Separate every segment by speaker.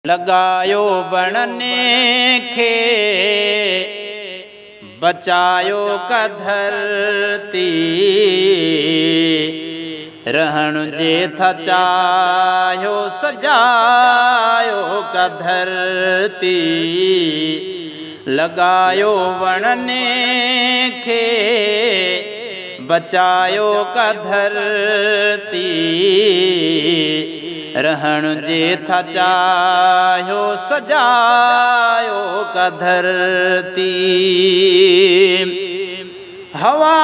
Speaker 1: लगायो बनने खे बचायो का धरती रहण जे था चाह्यो सजायो का धरती लगायो वणने खे बचायो का धरती रहण जे था चाह्यो सजायो का धरती हवा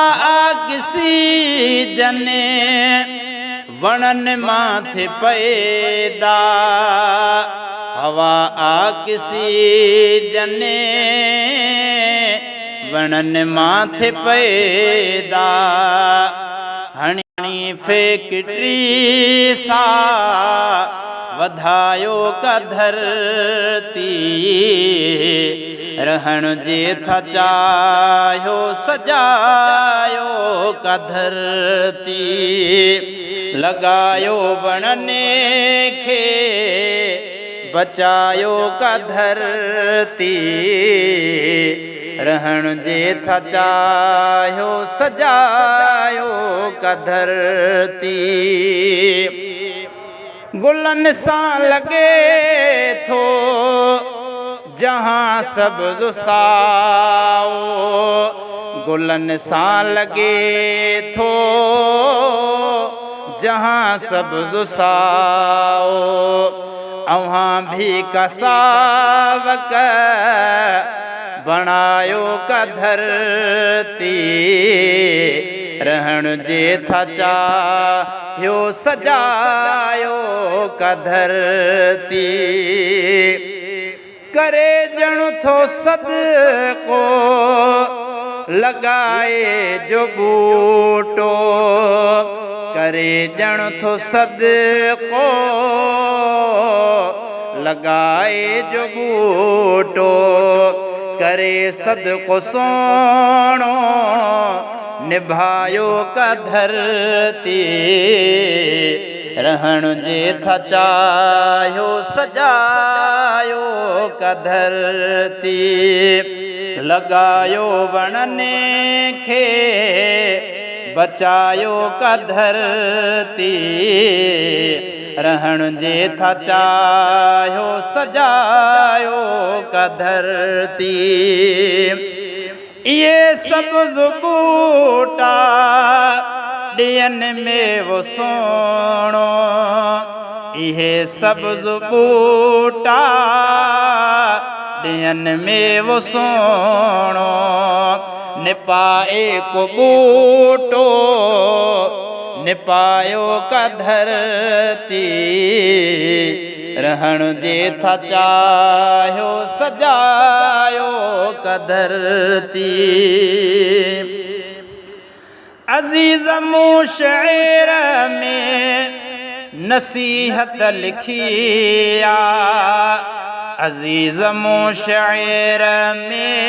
Speaker 1: किसी जने वणन माथे पैदा हवा किसी जने वणन माथे पैदा हणी फैक्ट्री सा वधायो का धरती रहण जे था चाह्यो सजायो का धरती लगायो वणने खे बचायो का धरती रहण जे था चाह्यो सजायो का धरती गुलन सा लगे थो जहाँ सब्ज़ साओ गुलन सा लगे थो जहाँ सब्ज़ साओ अवहाँ भी कसावक बनायो का धरती रहण जे था चाह्यो सजायो का धरती करे जणु थो सदको लगाए जो बूटो करे जणु थो सदको लगाए जो बूटो करे सदको सोणो निभायो का धरती रहण जे था चाह्यो सजायो का धरती लगायो वणने खे बचायो का धरती रहण जे था चाह्यो सजायो का धरती ये सब्ज़ बूटा ॾियन में वो सोणो इहे सब्ज़ बूटा ॾियन में वो सोणो निपाए को बूटो निपायो का धरती रहण जे था चाह्यो सजायो का धरती अज़ीज़ मूं शेर में नसीहत लिखी आ अज़ीज़ मूं शेर में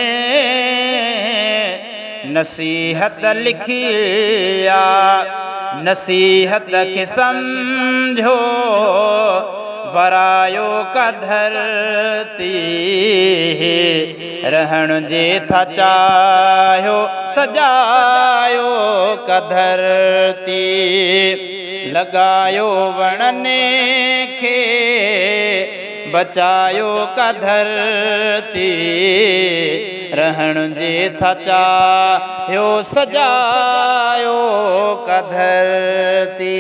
Speaker 1: नसीहत लिखी आ नसीहत के समझो वरायो का धरती रहण जे था चाह्यो सजायो का धरती लगायो वणने खे बचायो का धरती रहण जे था चाह्यो सजायो का धरती।